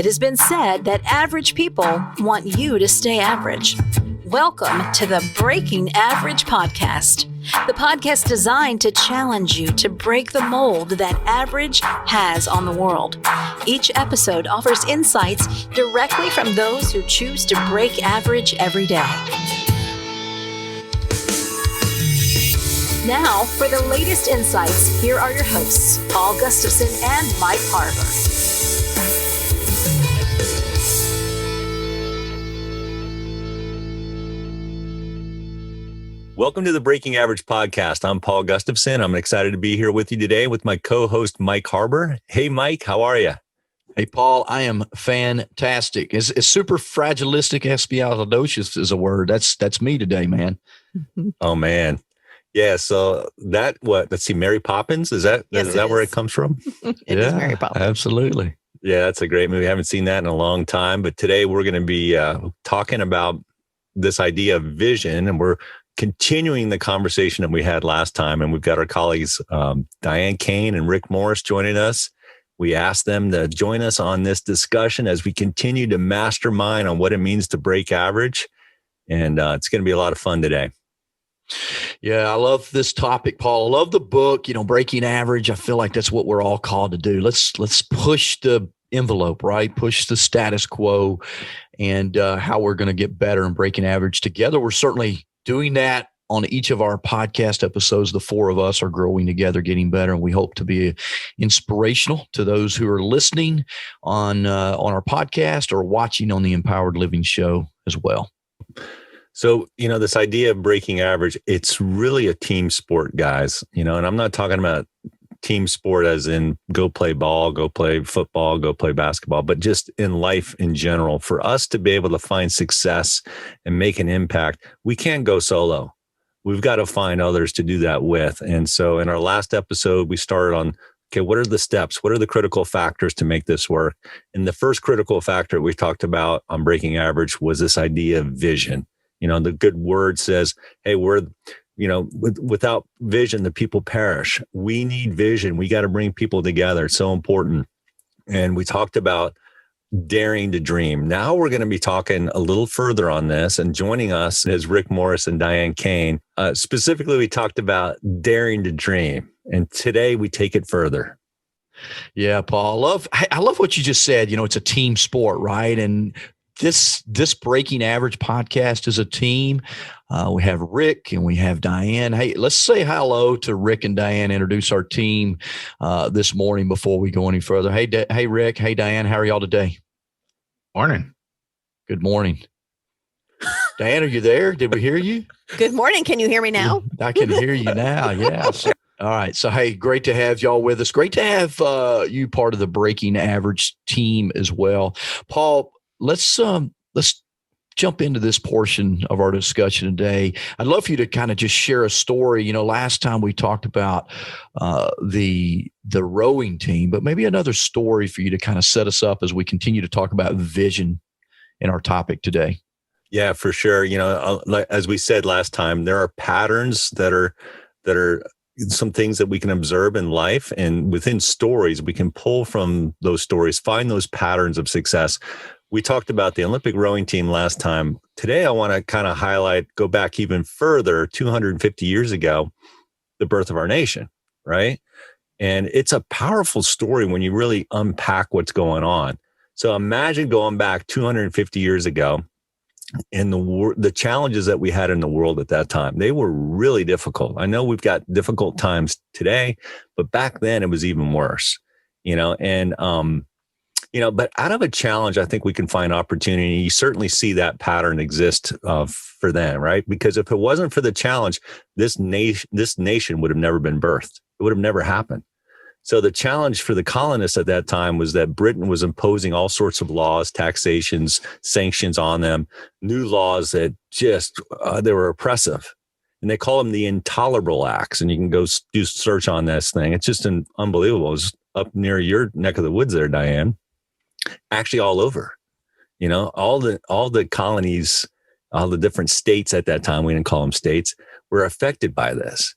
It has been said that average people want you to stay average. Welcome to the Breaking Average podcast, the podcast designed to challenge you to break the mold that average has on the world. Each episode offers insights directly from those who choose to break average every day. Now, for the latest insights, here are your hosts, Paul Gustafson and Mike Carver. Welcome to the Breaking Average podcast. I'm Paul Gustafson. I'm excited to be here with you today with my co-host, Mike Carver. Hey, Mike, how are you? Hey, Paul, I am fantastic. It's superfragilistic is a word. That's me today, man. Oh, man. Yeah, so let's see, Mary Poppins, is that where it comes from? It is Mary Poppins. Absolutely. Yeah, that's a great movie. I haven't seen that in a long time, but today we're going to be talking about this idea of vision, and we're continuing the conversation that we had last time. And we've got our colleagues, Diane Kane and Rick Morris, joining us. We asked them to join us on this discussion as we continue to mastermind on what it means to break average. And it's going to be a lot of fun today. Yeah, I love this topic, Paul. I love the book, Breaking Average. I feel like that's what we're all called to do. Let's push the envelope, right? Push the status quo and how we're going to get better and breaking average together. We're certainly doing that on each of our podcast episodes. The four of us are growing together, getting better, and we hope to be inspirational to those who are listening on our podcast or watching on the Empowered Living Show as well. So, this idea of breaking average, it's really a team sport, guys, and I'm not talking about team sport as in go play ball, go play football, go play basketball, but just in life in general. For us to be able to find success and make an impact, we can't go solo. We've got to find others to do that with. And so in our last episode, we started on, okay, what are the steps? What are the critical factors to make this work? And the first critical factor we talked about on breaking average was this idea of vision. The good word says, hey, without vision, the people perish. We need vision. We got to bring people together. It's so important. And we talked about daring to dream. Now we're going to be talking a little further on this, and joining us is Rick Morris and Diane Kane. Specifically, we talked about daring to dream. And today we take it further. Yeah, Paul, I love what you just said. It's a team sport, right? And this Breaking Average podcast is a team. We have Rick and we have Diane. Hey, let's say hello to Rick and Diane. Introduce our team this morning before we go any further. Hey, Rick. Hey, Diane. How are y'all today? Morning. Good morning. Diane, are you there? Did we hear you? Good morning. Can you hear me now? I can hear you now. Yeah. All right. So, hey, great to have y'all with us. Great to have you part of the Breaking Average team as well. Paul, let's jump into this portion of our discussion today. I'd love for you to kind of just share a story. Last time we talked about the rowing team, but maybe another story for you to kind of set us up as we continue to talk about vision in our topic today. Yeah, for sure. As we said last time, there are patterns that are some things that we can observe in life, and within stories, we can pull from those stories, find those patterns of success. We talked about the Olympic rowing team last time. Today, I want to kind of go back even further, 250 years ago, the birth of our nation, right? And it's a powerful story when you really unpack what's going on. So imagine going back 250 years ago and the challenges that we had in the world at that time. They were really difficult. I know we've got difficult times today, but back then it was even worse, but out of a challenge, I think we can find opportunity. You certainly see that pattern exist for them, right? Because if it wasn't for the challenge, this nation would have never been birthed. It would have never happened. So the challenge for the colonists at that time was that Britain was imposing all sorts of laws, taxations, sanctions on them, new laws that just, they were oppressive. And they call them the Intolerable Acts. And you can go do search on this thing. It's just unbelievable. It was up near your neck of the woods there, Diane. Actually all over, all the colonies, all the different states at that time, we didn't call them states, were affected by this.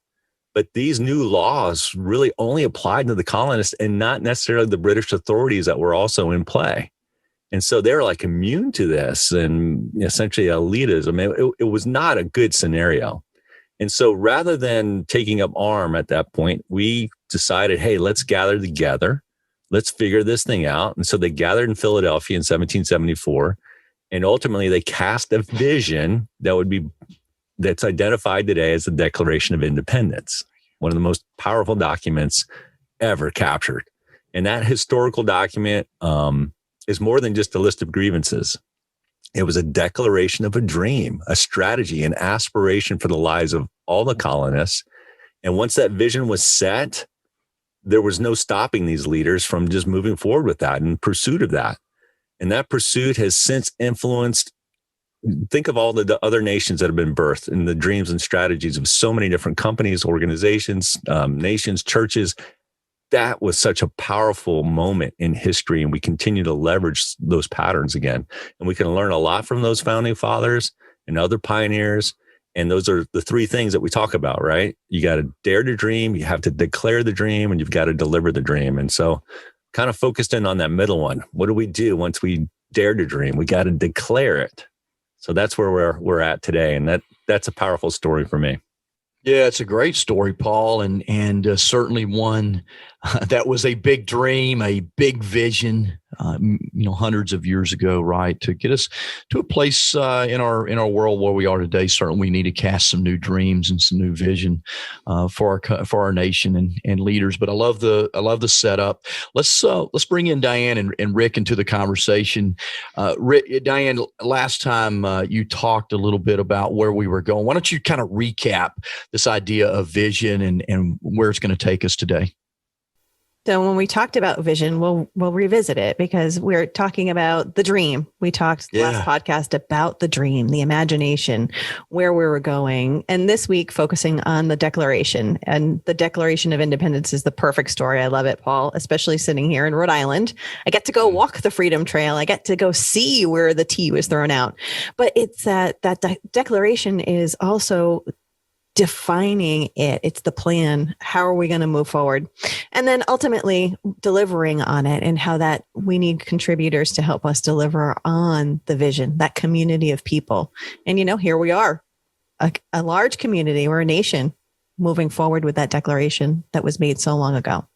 But these new laws really only applied to the colonists and not necessarily the British authorities that were also in play. And so they're like immune to this and essentially elitism. It was not a good scenario. And so rather than taking up arm at that point, we decided, hey, let's gather together. Let's figure this thing out. And so they gathered in Philadelphia in 1774. And ultimately they cast a vision that's identified today as the Declaration of Independence, one of the most powerful documents ever captured. And that historical document is more than just a list of grievances. It was a declaration of a dream, a strategy, an aspiration for the lives of all the colonists. And once that vision was set, there was no stopping these leaders from just moving forward with that in pursuit of that. And that pursuit has since influenced, think of all the other nations that have been birthed and the dreams and strategies of so many different companies, organizations, nations, churches. That was such a powerful moment in history, and we continue to leverage those patterns again. And we can learn a lot from those founding fathers and other pioneers. And those are the three things that we talk about, right? You got to dare to dream, you have to declare the dream, and you've got to deliver the dream. And so kind of focused in on that middle one. What do we do once we dare to dream? We got to declare it. So that's where we're at today. And that's a powerful story for me. Yeah, it's a great story, Paul, and certainly one that was a big dream, a big vision, hundreds of years ago, right? To get us to a place in our world where we are today. Certainly, we need to cast some new dreams and some new vision for our nation and leaders. But I love the setup. Let's bring in Diane and Rick into the conversation. Diane, last time you talked a little bit about where we were going. Why don't you kind of recap this idea of vision and where it's going to take us today? So when we talked about vision, we'll revisit it because we're talking about the dream. We talked last podcast about the dream, the imagination, where we were going. And this week, focusing on the Declaration. And the Declaration of Independence is the perfect story. I love it, Paul, especially sitting here in Rhode Island. I get to go walk the Freedom Trail. I get to go see where the tea was thrown out. But it's that Declaration is also defining it. It's the plan. How are we going to move forward? And then ultimately delivering on it, and how that we need contributors to help us deliver on the vision, that community of people. And, here we are, a large community. We're a nation moving forward with that declaration that was made so long ago.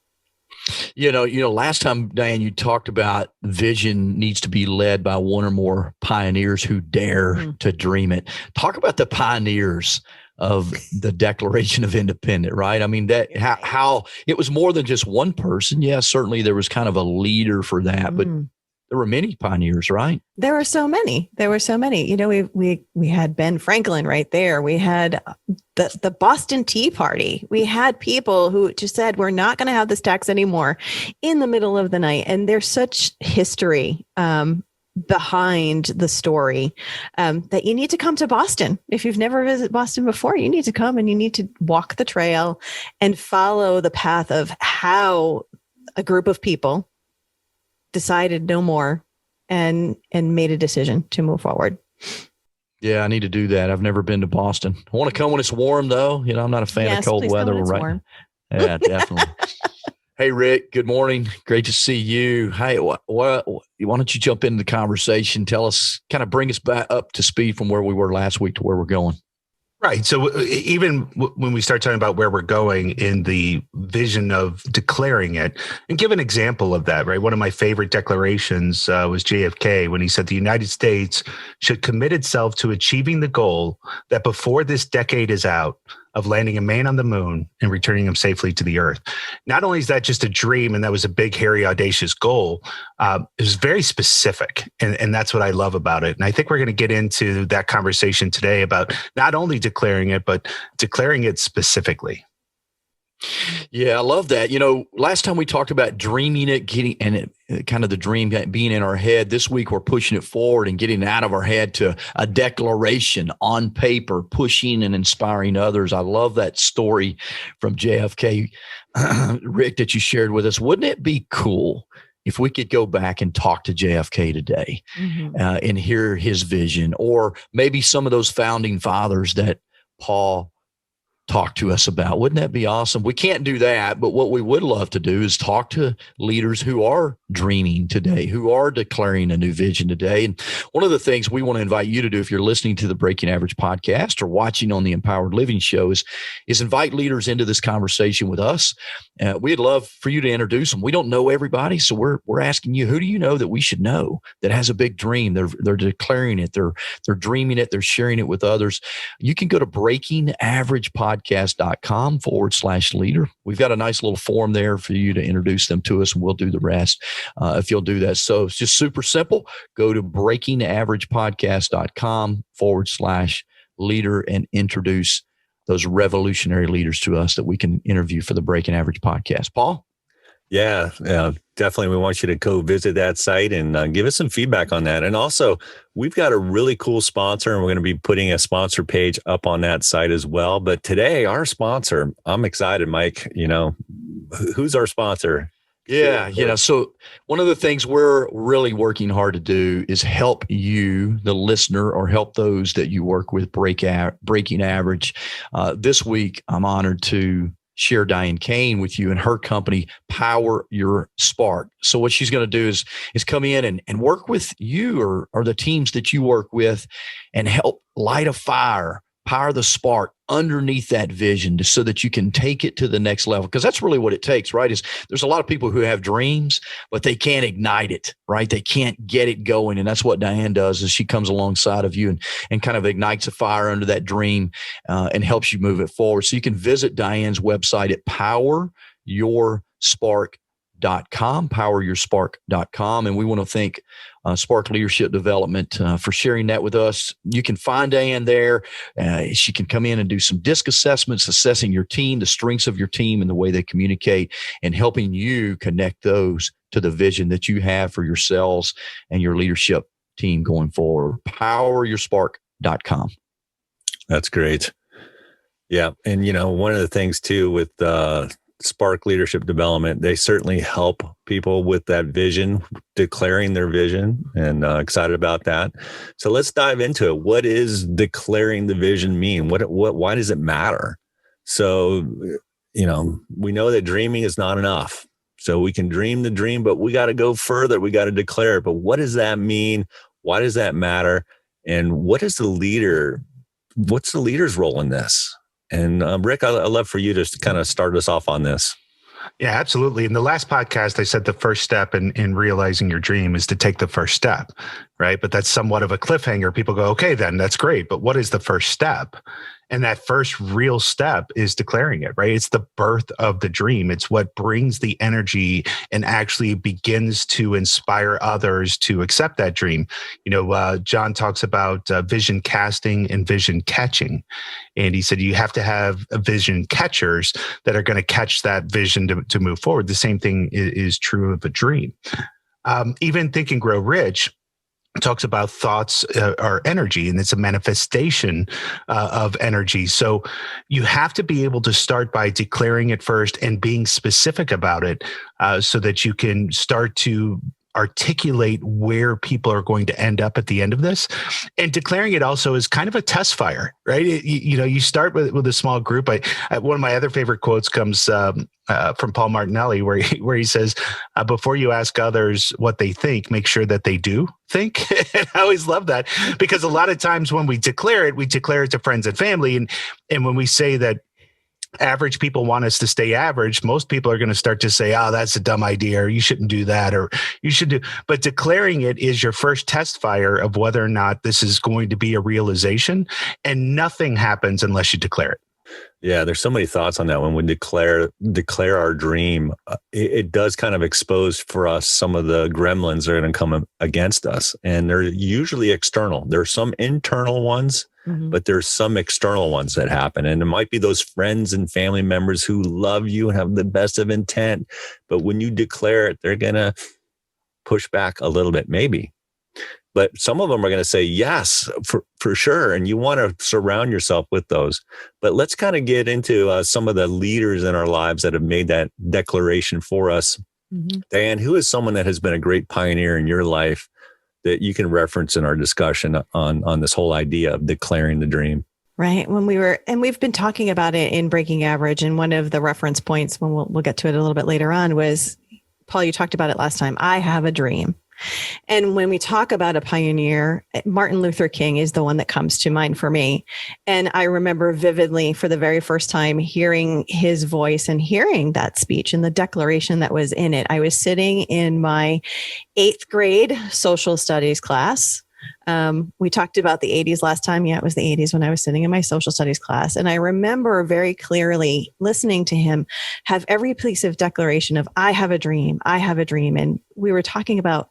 Last time, Diane, you talked about vision needs to be led by one or more pioneers who dare to dream it. Talk about the pioneers of the Declaration of Independence, right? I mean, how it was more than just one person. Yeah, certainly there was kind of a leader for that, but there were many pioneers, right? There were so many. We had Ben Franklin right there. We had the Boston Tea Party. We had people who just said, we're not going to have this tax anymore in the middle of the night. And there's such history behind the story that you need to come to Boston. If you've never visited Boston before, you need to come and you need to walk the trail and follow the path of how a group of people decided no more and made a decision to move forward. Yeah, I need to do that. I've never been to Boston. I want to come when it's warm, though. I'm not a fan of cold weather. Warm. Yeah, definitely. Hey, Rick, good morning. Great to see you. Hey, why don't you jump into the conversation? Tell us, kind of bring us back up to speed from where we were last week to where we're going. Right. So even when we start talking about where we're going in the vision of declaring it, and give an example of that, right? One of my favorite declarations was JFK when he said the United States should commit itself to achieving the goal that before this decade is out, of landing a man on the moon and returning him safely to the earth. Not only is that just a dream, and that was a big, hairy, audacious goal, it was very specific. And that's what I love about it. And I think we're going to get into that conversation today about not only declaring it, but declaring it specifically. Yeah, I love that. Last time we talked about dreaming it, kind of the dream being in our head. This week, we're pushing it forward and getting it out of our head to a declaration on paper, pushing and inspiring others. I love that story from JFK, Rick, that you shared with us. Wouldn't it be cool if we could go back and talk to JFK today and hear his vision, or maybe some of those founding fathers that Paul talk to us about. Wouldn't that be awesome? We can't do that, but what we would love to do is talk to leaders who are dreaming today, who are declaring a new vision today. And one of the things we want to invite you to do if you're listening to the Breaking Average podcast or watching on the Empowered Living show is invite leaders into this conversation with us. We'd love for you to introduce them. We don't know everybody, so we're asking you, who do you know that we should know that has a big dream? They're declaring it, they're dreaming it, they're sharing it with others. You can go to breakingaveragepodcast.com/leader. We've got a nice little form there for you to introduce them to us, and we'll do the rest if you'll do that. So it's just super simple. Go to breakingaveragepodcast.com/leader and introduce those revolutionary leaders to us that we can interview for the Breaking Average podcast. Paul? Yeah, definitely. We want you to go visit that site and give us some feedback on that. And also, we've got a really cool sponsor, and we're going to be putting a sponsor page up on that site as well. But today, our sponsor, I'm excited, Mike. Who's our sponsor? Yeah, so one of the things we're really working hard to do is help you, the listener, or help those that you work with breaking average. This week, I'm honored to share Diane Kane with you and her company, Power Your Spark. So what she's going to do is come in and work with you or the teams that you work with and help light a fire, power the spark underneath that vision so that you can take it to the next level. Because that's really what it takes, right? Is there's a lot of people who have dreams, but they can't ignite it, right? They can't get it going. And that's what Diane does is she comes alongside of you and kind of ignites a fire under that dream and helps you move it forward. So you can visit Diane's website at poweryourspark.com. And we want to thank Spark Leadership Development for sharing that with us. You can find Diane there. She can come in and do some DISC assessments, assessing your team, the strengths of your team and the way they communicate, and helping you connect those to the vision that you have for yourselves and your leadership team going forward. Poweryourspark.com. That's great. Yeah. And, one of the things too with Spark Leadership Development, they certainly help people with that vision, declaring their vision, and excited about that. So let's dive into it. What is declaring the vision mean? Why does it matter? So, we know that dreaming is not enough. So we can dream the dream, but we got to go further. We got to declare it. But what does that mean? Why does that matter? And what's the leader's role in this? And Rick, I'd love for you to kind of start us off on this. Yeah, absolutely. In the last podcast, I said the first step in realizing your dream is to take the first step, right? But that's somewhat of a cliffhanger. People go, okay, then that's great. But what is the first step? And that first real step is declaring it, right? It's the birth of the dream. It's what brings the energy and actually begins to inspire others to accept that dream. John talks about vision casting and vision catching. And he said, you have to have vision catchers that are going to catch that vision to move forward. The same thing is true of a dream. Even Think and Grow Rich talks about thoughts are energy, and it's a manifestation of energy. So you have to be able to start by declaring it first and being specific about it so that you can start to articulate where people are going to end up at the end of this. And declaring it also is kind of a test fire, right? You start with a small group. One of my other favorite quotes comes from Paul Martinelli, where he says, before you ask others what they think, make sure that they do think. And I always love that, because a lot of times when we declare it to friends and family. And when we say that average people want us to stay average, most people are going to start to say, oh, that's a dumb idea, or you shouldn't do that, or you should do. But declaring it is your first test fire of whether or not this is going to be a realization. And nothing happens unless you declare it. Yeah, there's so many thoughts on that. When we declare our dream, it does kind of expose for us some of the gremlins that are going to come against us. And they're usually external. There are some internal ones, but there's some external ones that happen. And it might be those friends and family members who love you and have the best of intent. But when you declare it, they're going to push back a little bit, maybe. But some of them are going to say yes, for sure. And you want to surround yourself with those. But let's kind of get into some of the leaders in our lives that have made that declaration for us. Diane, who is someone that has been a great pioneer in your life that you can reference in our discussion on this whole idea of declaring the dream? right? And we've been talking about it in Breaking Average. And one of the reference points, when we'll get to it a little bit later on, was, Paul, you talked about it last time. I have a dream. And when we talk about a pioneer, Martin Luther King is the one that comes to mind for me. And I remember vividly for the very first time hearing his voice and hearing that speech and the declaration that was in it. I was sitting in my 8th grade social studies class. We talked about the 80s last time. Yeah, it was the 80s when I was sitting in my social studies class. And I remember very clearly listening to him have every piece of declaration of, I have a dream, I have a dream. And we were talking about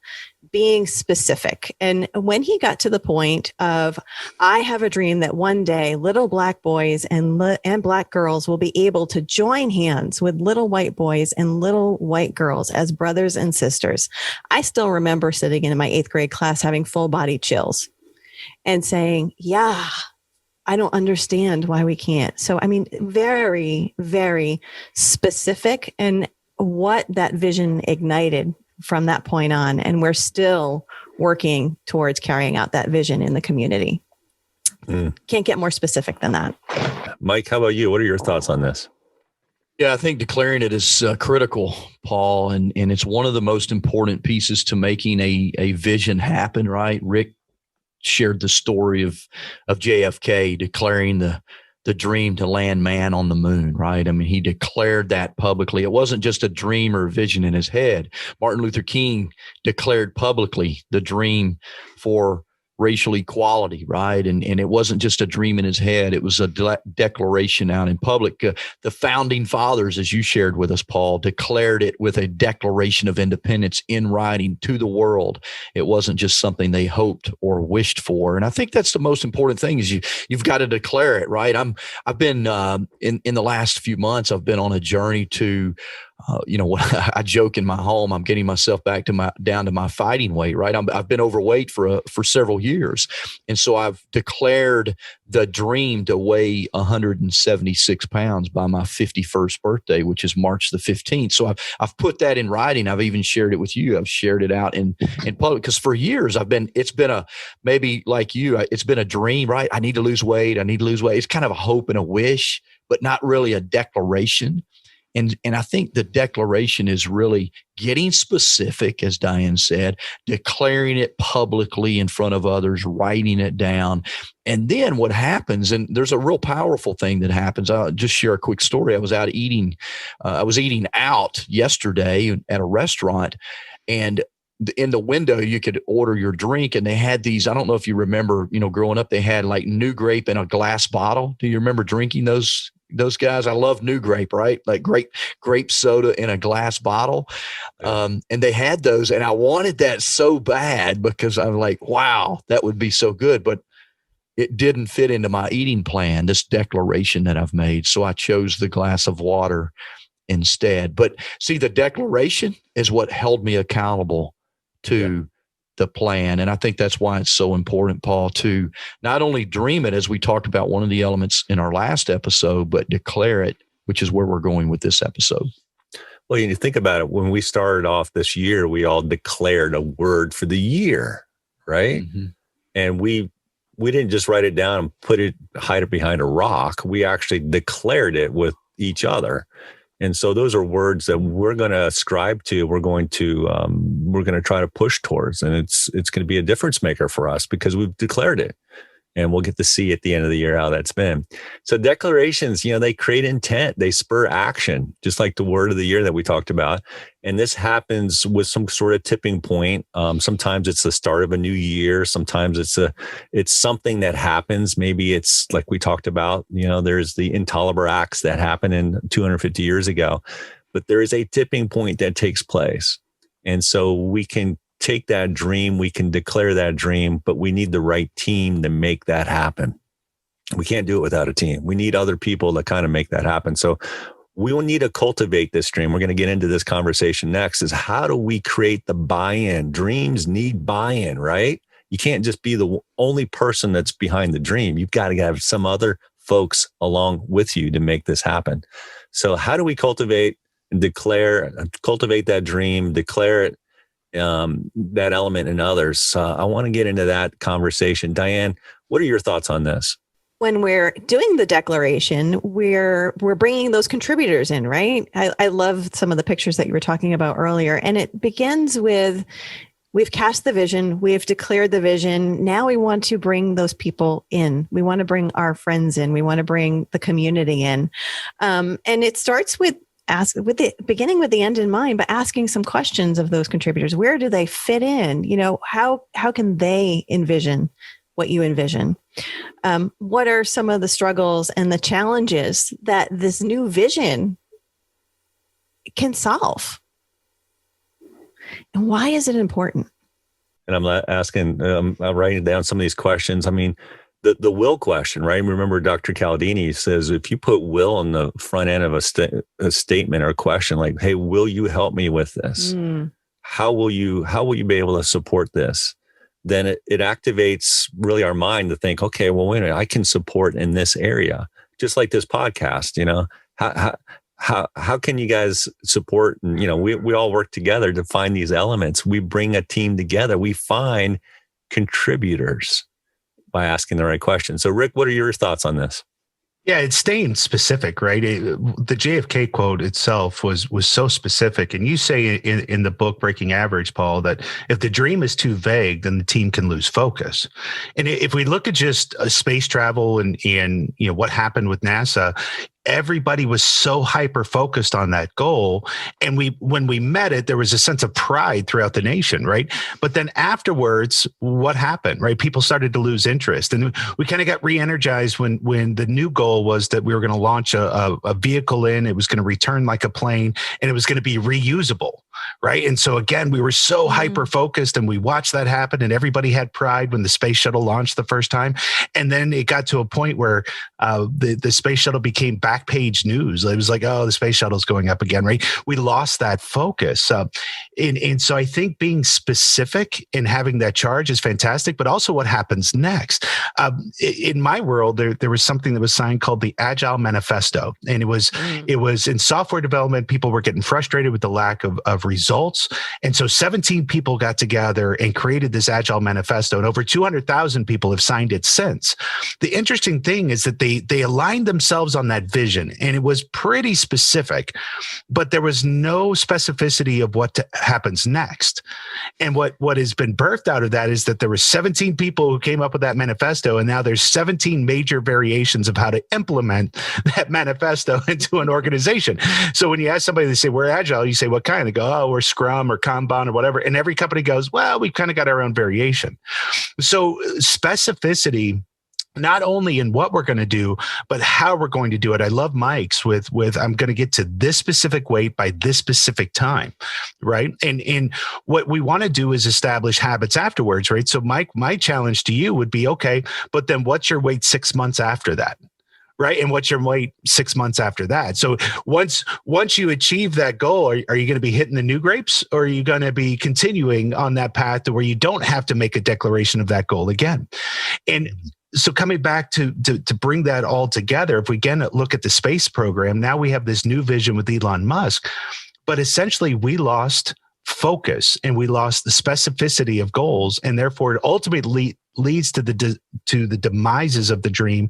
being specific. And when he got to the point of, I have a dream that one day little black boys and black girls will be able to join hands with little white boys and little white girls as brothers and sisters. I still remember sitting in my 8th grade class having full body chills and saying, yeah, I don't understand why we can't. So, I mean, very, very specific, and what that vision ignited from that point on. And we're still working towards carrying out that vision in the community. Can't get more specific than that. Mike, how about you? What are your thoughts on this? Yeah, I think declaring it is critical, Paul, and it's one of the most important pieces to making a vision happen, right? Rick shared the story of JFK declaring the dream to land man on the moon, right? I mean, he declared that publicly. It wasn't just a dream or a vision in his head. Martin Luther King declared publicly the dream for racial equality, right? And it wasn't just a dream in his head. It was a declaration out in public. The founding fathers, as you shared with us, Paul, declared it with a Declaration of Independence in writing to the world. It wasn't just something they hoped or wished for. And I think that's the most important thing, is you've got to declare it, right? I've been in the last few months, I've been on a journey to I joke in my home, I'm getting myself down to my fighting weight, right? I've been overweight for several years. And so I've declared the dream to weigh 176 pounds by my 51st birthday, which is March the 15th. So I've put that in writing. I've even shared it with you. I've shared it out in public, because for years it's been maybe like you, it's been a dream, right? I need to lose weight. It's kind of a hope and a wish, but not really a declaration. And I think the declaration is really getting specific, as Diane said, declaring it publicly in front of others, writing it down. And then what happens, and there's a real powerful thing that happens. I'll just share a quick story. I was eating out yesterday at a restaurant, and in the window, you could order your drink, and they had these, I don't know if you remember, growing up, they had like New Grape in a glass bottle. Do you remember drinking those guys? I love New Grape, right? Like grape soda in a glass bottle. And they had those, and I wanted that so bad because I'm like, wow, that would be so good. But it didn't fit into my eating plan, this declaration that I've made. So I chose the glass of water instead. But see, the declaration is what held me accountable to the plan. And I think that's why it's so important, Paul, to not only dream it, as we talked about one of the elements in our last episode, but declare it, which is where we're going with this episode. Well, you think about it, when we started off this year, we all declared a word for the year, right? Mm-hmm. And we didn't just write it down and hide it behind a rock. We actually declared it with each other. And so those are words that we're going to ascribe to. We're going to try to push towards, and it's going to be a difference maker for us because we've declared it, and we'll get to see at the end of the year how that's been. So declarations, they create intent, they spur action, just like the word of the year that we talked about. And this happens with some sort of tipping point. Sometimes it's the start of a new year. Sometimes it's something that happens. Maybe it's like we talked about, there's the Intolerable Acts that happened in 250 years ago, but there is a tipping point that takes place. And so we can take that dream, we can declare that dream, but we need the right team to make that happen. We can't do it without a team. We need other people to kind of make that happen. So we will need to cultivate this dream. We're going to get into this conversation next, is how do we create the buy-in? Dreams need buy-in, right? You can't just be the only person that's behind the dream. You've got to have some other folks along with you to make this happen. So how do we cultivate that dream, declare it, that element in others? I want to get into that conversation. Diane, what are your thoughts on this? when we're doing the declaration, we're bringing those contributors in, right? I love some of the pictures that you were talking about earlier. And it begins with, we've cast the vision, we've declared the vision. Now we want to bring those people in. We want to bring our friends in. We want to bring the community in. And it starts with beginning with the end in mind, but asking some questions of those contributors. Where do they fit in? How can they envision what you envision? What are some of the struggles and the challenges that this new vision can solve? And why is it important? And I'm asking, I'm writing down some of these questions. I mean, the will question, right? Remember, Dr. Cialdini says, if you put will on the front end of a statement or a question, like, hey, will you help me with this? How will you be able to support this? Then it activates really our mind to think, okay, well, wait a minute, I can support in this area, just like this podcast. How can you guys support? And we all work together to find these elements. We bring a team together. We find contributors by asking the right questions. So, Rick, what are your thoughts on this? Yeah, it's staying specific, right? The JFK quote itself was so specific. And you say in the book, Breaking Average, Paul, that if the dream is too vague, then the team can lose focus. And if we look at just space travel and what happened with NASA, everybody was so hyper focused on that goal. And when we met it, there was a sense of pride throughout the nation, right? But then afterwards, what happened, right? People started to lose interest. And we kind of got re-energized when the new goal was that we were going to launch a vehicle in, it was going to return like a plane, and it was going to be reusable, right? And so again, we were so hyper focused, and we watched that happen, and everybody had pride when the space shuttle launched the first time. And then it got to a point where the space shuttle became back page news. It was like, oh, the space shuttle's going up again, right? We lost that focus. And so I think being specific and having that charge is fantastic, but also what happens next. In my world, there was something that was signed called the Agile Manifesto. And it was in software development, people were getting frustrated with the lack of results. And so 17 people got together and created this Agile Manifesto, and over 200,000 people have signed it since. The interesting thing is that they aligned themselves on that vision, and it was pretty specific, but there was no specificity of what happens next. And what has been birthed out of that is that there were 17 people who came up with that manifesto, and now there's 17 major variations of how to implement that manifesto into an organization. So when you ask somebody, they say, we're Agile, you say, what kind? They go, oh, we're Scrum or Kanban or whatever. And every company goes, well, we've kind of got our own variation. So specificity, not only in what we're going to do, but how we're going to do it. I love Mike's with I'm going to get to this specific weight by this specific time, right? And what we want to do is establish habits afterwards, right? So Mike, my challenge to you would be, okay, but then what's your weight 6 months after that? Right. And what's your weight 6 months after that? So once you achieve that goal, are you going to be hitting the new grapes, or are you going to be continuing on that path to where you don't have to make a declaration of that goal again? And so coming back to bring that all together, if we again look at the space program, now we have this new vision with Elon Musk, but essentially we lost focus and we lost the specificity of goals, and therefore it ultimately leads to the demises of the dream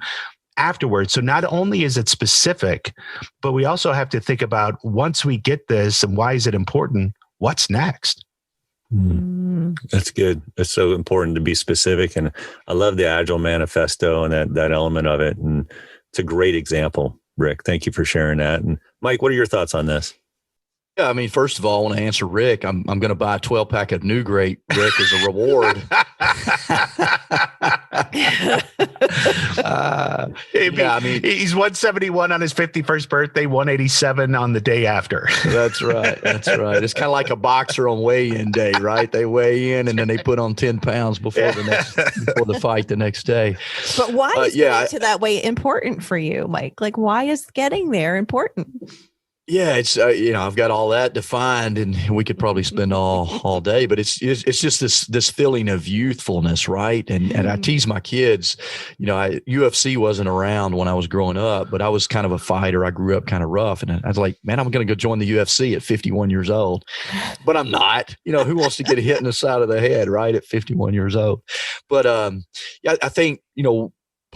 afterwards. So not only is it specific, but we also have to think about, once we get this and why is it important, what's next? That's good. It's so important to be specific. And I love the Agile Manifesto and that element of it. And it's a great example, Rick. Thank you for sharing that. And Mike, what are your thoughts on this? Yeah, I mean, first of all, I want to answer Rick. I'm going to buy a 12-pack of New Grape, Rick, as a reward. I mean, he's 171 on his 51st birthday, 187 on the day after. That's right. That's right. It's kind of like a boxer on weigh-in day, right? They weigh in and then they put on 10 pounds before the fight the next day. But why is getting to that weight important for you, Mike? Like, why is getting there important? Yeah, it's I've got all that defined, and we could probably spend all day. But it's just this feeling of youthfulness, right? And I tease my kids. UFC wasn't around when I was growing up, but I was kind of a fighter. I grew up kind of rough, and I was like, man, I'm going to go join the UFC at 51 years old. But I'm not. Who wants to get hit in the side of the head, right, at 51 years old? But I think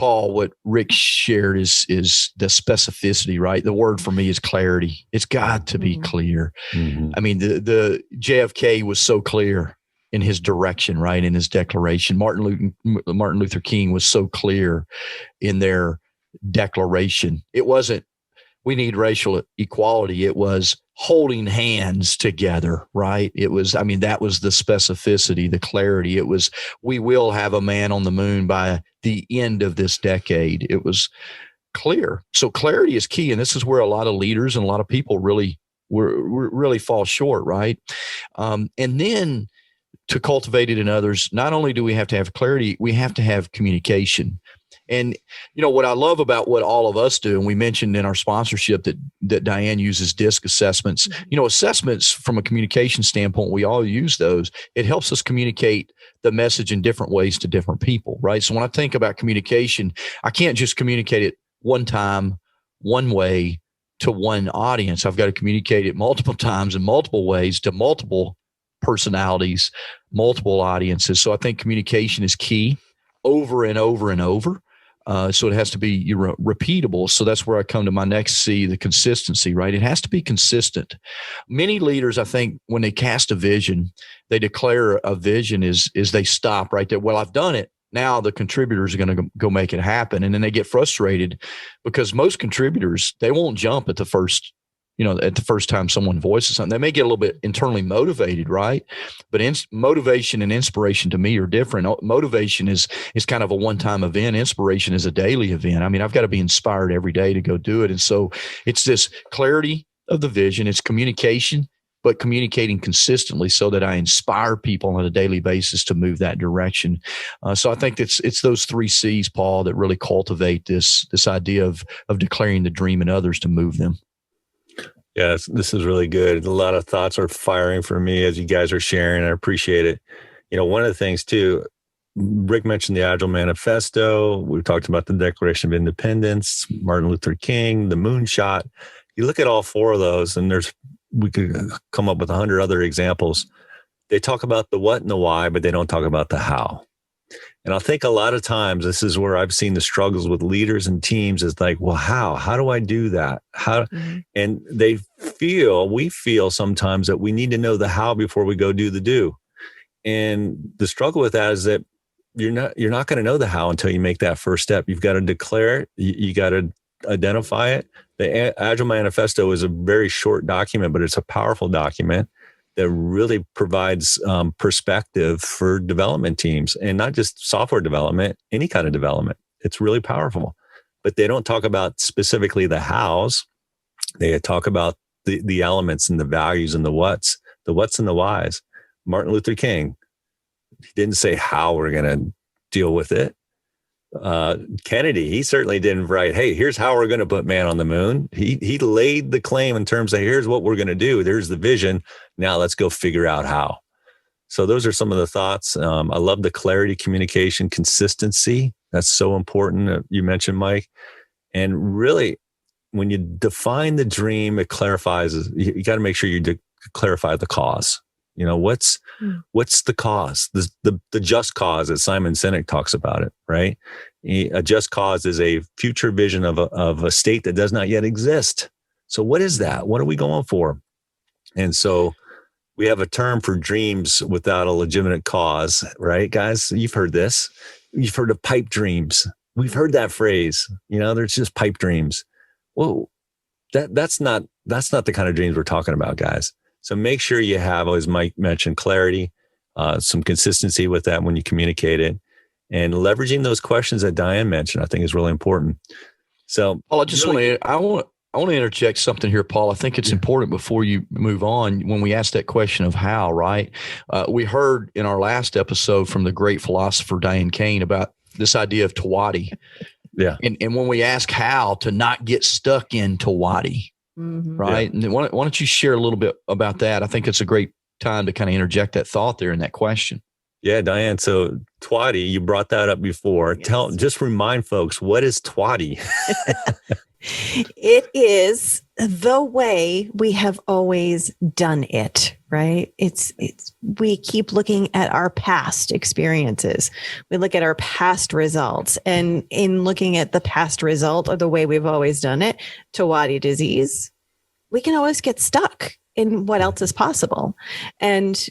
Paul, what Rick shared is the specificity, right? The word for me is clarity. It's got to be clear. Mm-hmm. I mean, the JFK was so clear in his direction, right? In his declaration. Martin Luther King was so clear in their declaration. It wasn't, we need racial equality. It was holding hands together, right? It was, I mean, that was the specificity, the clarity. It was, we will have a man on the moon by the end of this decade. It was clear. So clarity is key. And this is where a lot of leaders and a lot of people really fall short, right? And then to cultivate it in others, not only do we have to have clarity, we have to have communication. And, you know, what I love about what all of us do, and we mentioned in our sponsorship that Diane uses DISC assessments, you know, assessments from a communication standpoint, we all use those. It helps us communicate the message in different ways to different people, right? So when I think about communication, I can't just communicate it one time, one way to one audience. I've got to communicate it multiple times in multiple ways to multiple personalities, multiple audiences. So I think communication is key over and over and over. So it has to be repeatable. So that's where I come to my next C, the consistency, right? It has to be consistent. Many leaders, I think, when they cast a vision, they declare a vision is they stop right there. Well, I've done it. Now the contributors are going to go make it happen. And then they get frustrated because most contributors, they won't jump at the first time someone voices something. They may get a little bit internally motivated, right? But motivation and inspiration to me are different. Motivation is kind of a one-time event. Inspiration is a daily event. I mean, I've got to be inspired every day to go do it. And so it's this clarity of the vision. It's communication, but communicating consistently so that I inspire people on a daily basis to move that direction. So I think it's those 3 C's, Paul, that really cultivate this idea of declaring the dream in others to move them. Yeah, this is really good. A lot of thoughts are firing for me as you guys are sharing. I appreciate it. You know, one of the things too, Rick mentioned the Agile Manifesto. We've talked about the Declaration of Independence, Martin Luther King, the moonshot. You look at all 4 of those, and we could come up with 100 other examples. They talk about the what and the why, but they don't talk about the how. And I think a lot of times this is where I've seen the struggles with leaders and teams is like, well, how do I do that? And we feel sometimes that we need to know the how before we go do the do. And the struggle with that is that you're not going to know the how until you make that first step. You've got to declare it. You got to identify it. The Agile Manifesto is a very short document, but it's a powerful document that really provides perspective for development teams, and not just software development, any kind of development. It's really powerful, but they don't talk about specifically the hows. They talk about the elements and the values and the what's and the whys. Martin Luther King, he didn't say how we're going to deal with it. Kennedy, he certainly didn't write, hey, here's how we're going to put man on the moon. He laid the claim in terms of here's what we're going to do. There's the vision. Now let's go figure out how. So those are some of the thoughts. I love the clarity, communication, consistency. That's so important. You mentioned, Mike. And really, when you define the dream, it clarifies. You got to make sure you clarify the cause. You know, what's the cause? The just cause that Simon Sinek talks about it, right? A just cause is a future vision of a state that does not yet exist. So what is that? What are we going for? And so we have a term for dreams without a legitimate cause, right, guys? You've heard this. You've heard of pipe dreams. We've heard that phrase. You know, there's just pipe dreams. Well, that's not the kind of dreams we're talking about, guys. So make sure you have, as Mike mentioned, clarity, some consistency with that when you communicate it, and leveraging those questions that Diane mentioned, I think is really important. So, Paul, I want to interject something here, Paul. I think it's important before you move on. When we ask that question of how, right? We heard in our last episode from the great philosopher Diane Kane about this idea of Tawadi. Yeah. And when we ask how, to not get stuck in Tawadi. Mm-hmm. Right. Yeah. And why don't you share a little bit about that? I think it's a great time to kind of interject that thought there in that question. Yeah, Diane. So Tawadi, you brought that up before. Yes. Just remind folks, what is Tawadi? It is the way we have always done it. right? We keep looking at our past experiences. We look at our past results, and in looking at the past result or the way we've always done it, Tawadi disease, we can always get stuck in what else is possible. And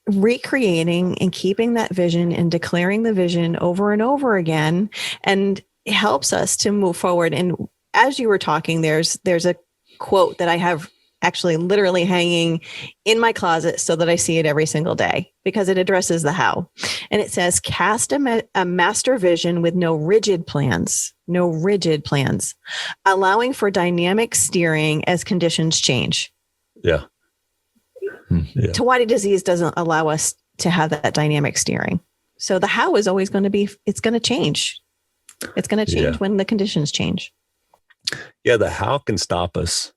recreating and keeping that vision and declaring the vision over and over again, and it helps us to move forward. And as you were talking, there's a quote that I have actually literally hanging in my closet so that I see it every single day, because it addresses the how. And it says, cast a master vision with no rigid plans, allowing for dynamic steering as conditions change. Yeah. Tawadi disease doesn't allow us to have that dynamic steering. So the how is always going to be, it's going to change. It's going to change when the conditions change. Yeah. The how can stop us.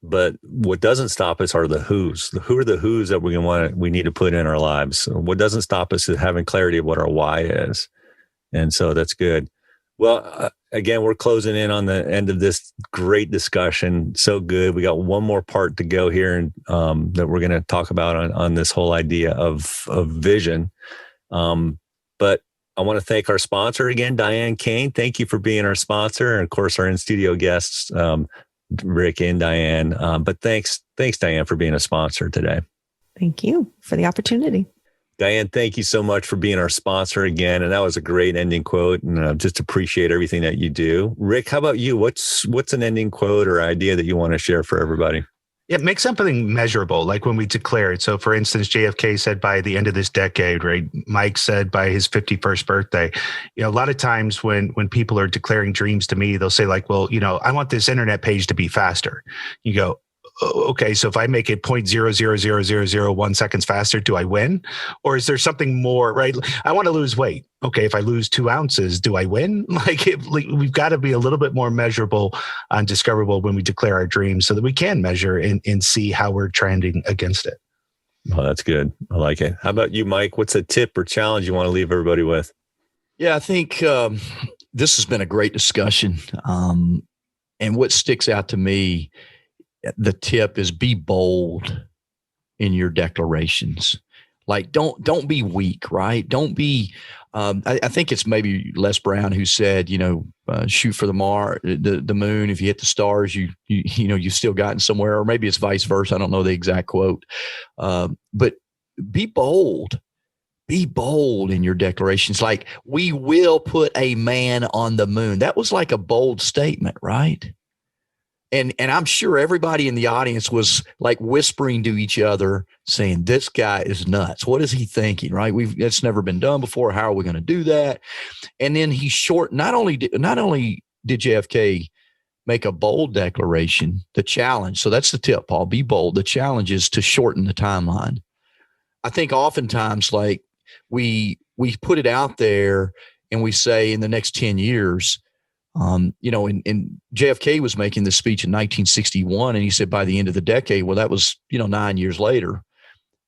But what doesn't stop us are the who's. Who are the who's that we need to put in our lives? What doesn't stop us is having clarity of what our why is. And so that's good. Well, again, we're closing in on the end of this great discussion. So good. We got one more part to go here, and that we're going to talk about on this whole idea of vision. But I want to thank our sponsor again, Diane Kane. Thank you for being our sponsor, and of course, our in-studio guests, Rick and Diane. But thanks, Diane, for being a sponsor today. Thank you for the opportunity. Diane, thank you so much for being our sponsor again. And that was a great ending quote. And I just appreciate everything that you do. Rick, how about you? What's an ending quote or idea that you want to share for everybody? Yeah, make something measurable, like when we declare it. So, for instance, JFK said by the end of this decade, right? Mike said by his 51st birthday. You know, a lot of times when people are declaring dreams to me, they'll say like, well, I want this internet page to be faster. You go, okay, so if I make it 0.000001 seconds faster, do I win? Or is there something more, right? I want to lose weight. Okay, if I lose 2 ounces, do I win? We've got to be a little bit more measurable and discoverable when we declare our dreams, so that we can measure and see how we're trending against it. Oh, that's good. I like it. How about you, Mike? What's a tip or challenge you want to leave everybody with? Yeah, I think this has been a great discussion. And what sticks out to me, the tip is be bold in your declarations. Like, don't be weak, right? Don't be, I think it's maybe Les Brown who said, shoot for the moon. If you hit the stars, you've still gotten somewhere, or maybe it's vice versa. I don't know the exact quote. But be bold in your declarations. Like, we will put a man on the moon. That was like a bold statement, right? And I'm sure everybody in the audience was like whispering to each other, saying, "This guy is nuts. What is he thinking?" Right? That's never been done before. How are we going to do that? And then he not only did JFK make a bold declaration, the challenge. So that's the tip, Paul. Be bold. The challenge is to shorten the timeline. I think oftentimes, like, we put it out there and we say in the next 10 years. And JFK was making this speech in 1961, and he said by the end of the decade, well, that was, 9 years later.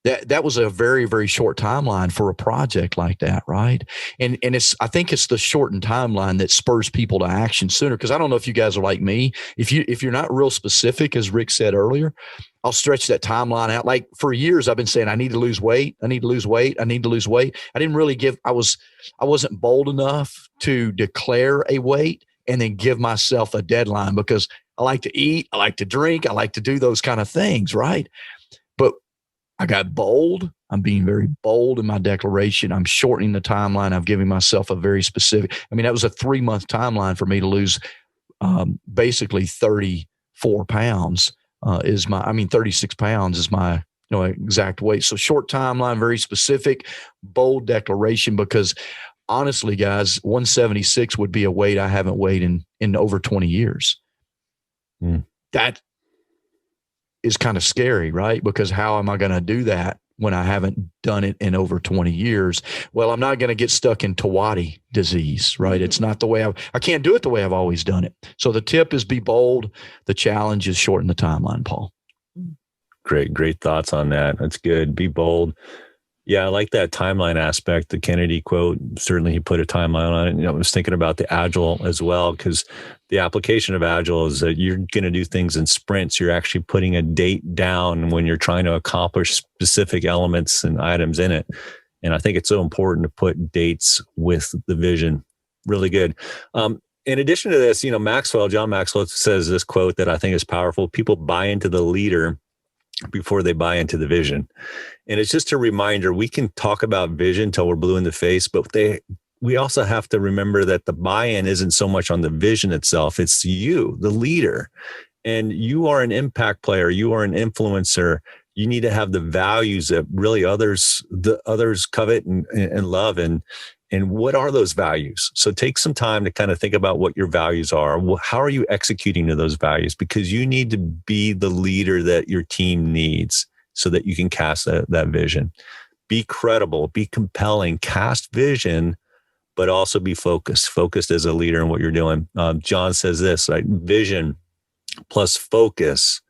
That was a very, very short timeline for a project like that, right? And I think it's the shortened timeline that spurs people to action sooner. Because I don't know if you guys are like me. If you're not real specific, as Rick said earlier, I'll stretch that timeline out. Like, for years, I've been saying, I need to lose weight. I need to lose weight. I need to lose weight. I didn't really I wasn't bold enough to declare a weight and then give myself a deadline, because I like to eat, I like to drink, I like to do those kind of things, right? But I got bold. I'm being very bold in my declaration. I'm shortening the timeline. I'm giving myself a very specific, that was a 3-month timeline for me to lose basically 34 pounds 36 pounds is my exact weight. So short timeline, very specific, bold declaration, because honestly, guys, 176 would be a weight I haven't weighed in over 20 years. That is kind of scary, right? Because how am I going to do that when I haven't done it in over 20 years? Well, I'm not going to get stuck in Tawadi disease, right? It's not the way I can't do it the way I've always done it. So the tip is be bold. The challenge is shorten the timeline, Paul. Great thoughts on that. That's good. Be bold. Yeah, I like that timeline aspect, the Kennedy quote. Certainly he put a timeline on it. I was thinking about the Agile as well, because the application of Agile is that you're going to do things in sprints. You're actually putting a date down when you're trying to accomplish specific elements and items in it. And I think it's so important to put dates with the vision. Really good. In addition to this, John Maxwell says this quote that I think is powerful. People buy into the leader before they buy into the vision. And it's just a reminder, we can talk about vision till we're blue in the face, but we also have to remember that the buy-in isn't so much on the vision itself. It's you, the leader. And you are an impact player. You are an influencer. You need to have the values that really others covet and love. And what are those values? So take some time to kind of think about what your values are. How are you executing to those values? Because you need to be the leader that your team needs so that you can cast that vision. Be credible, be compelling, cast vision, but also be focused as a leader in what you're doing. John says this, right? Vision plus focus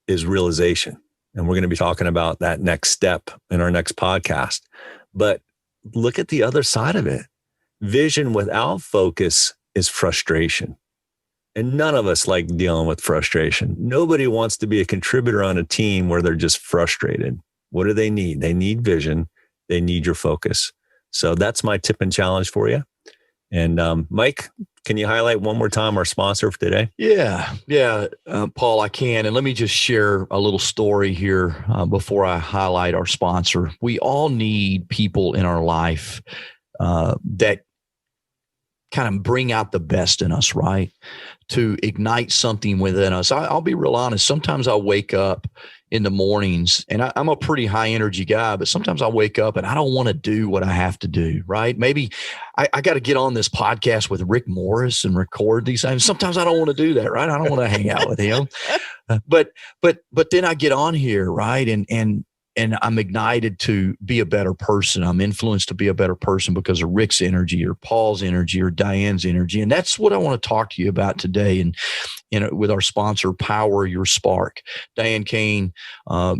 is realization. And we're going to be talking about that next step in our next podcast. But look at the other side of it. Vision without focus is frustration. And none of us like dealing with frustration. Nobody wants to be a contributor on a team where they're just frustrated. What do they need? They need vision. They need your focus. So that's my tip and challenge for you. And Mike, can you highlight one more time our sponsor for today? Yeah, Paul, I can. And let me just share a little story here before I highlight our sponsor. We all need people in our life that kind of bring out the best in us, right? To ignite something within us. I'll be real honest. Sometimes I wake up in the mornings and I'm a pretty high energy guy, but sometimes I wake up and I don't want to do what I have to do, right? Maybe I got to get on this podcast with Rick Morris and record these things. Sometimes I don't want to do that, right? I don't want to hang out with him. But then I get on here, right? And I'm ignited to be a better person. I'm influenced to be a better person because of Rick's energy or Paul's energy or Diane's energy. And that's what I want to talk to you about today. And with our sponsor, Power Your Spark. Diane Kane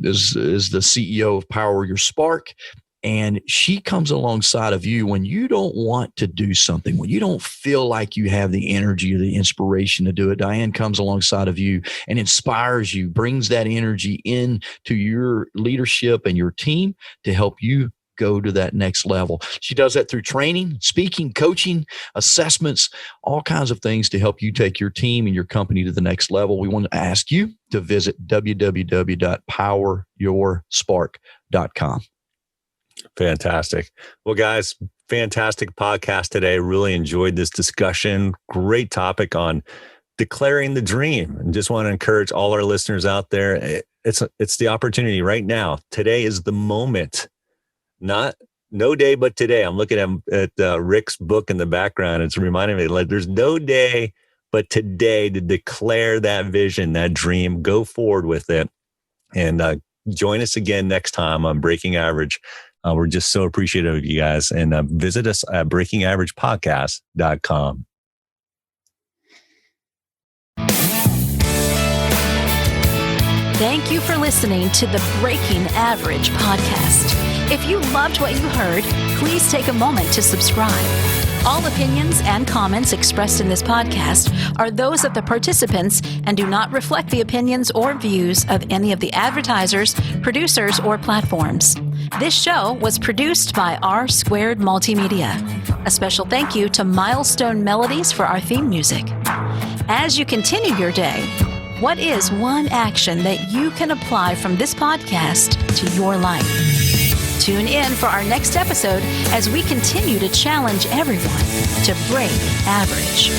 is the CEO of Power Your Spark. And she comes alongside of you when you don't want to do something, when you don't feel like you have the energy or the inspiration to do it. Diane comes alongside of you and inspires you, brings that energy into your leadership and your team to help you go to that next level. She does that through training, speaking, coaching, assessments, all kinds of things to help you take your team and your company to the next level. We want to ask you to visit www.poweryourspark.com. Fantastic. Well, guys, fantastic podcast today. Really enjoyed this discussion. Great topic on declaring the dream. And just want to encourage all our listeners out there. It's the opportunity right now. Today is the moment. No day but today. I'm looking at Rick's book in the background. It's reminding me like there's no day but today to declare that vision, that dream. Go forward with it. And join us again next time on Breaking Average. We're just so appreciative of you guys. And visit us at breakingaveragepodcast.com. Thank you for listening to the Breaking Average podcast. If you loved what you heard, please take a moment to subscribe. All opinions and comments expressed in this podcast are those of the participants and do not reflect the opinions or views of any of the advertisers, producers, or platforms. This show was produced by R2 Multimedia. A special thank you to Milestone Melodies for our theme music. As you continue your day, what is one action that you can apply from this podcast to your life? Tune in for our next episode as we continue to challenge everyone to break average.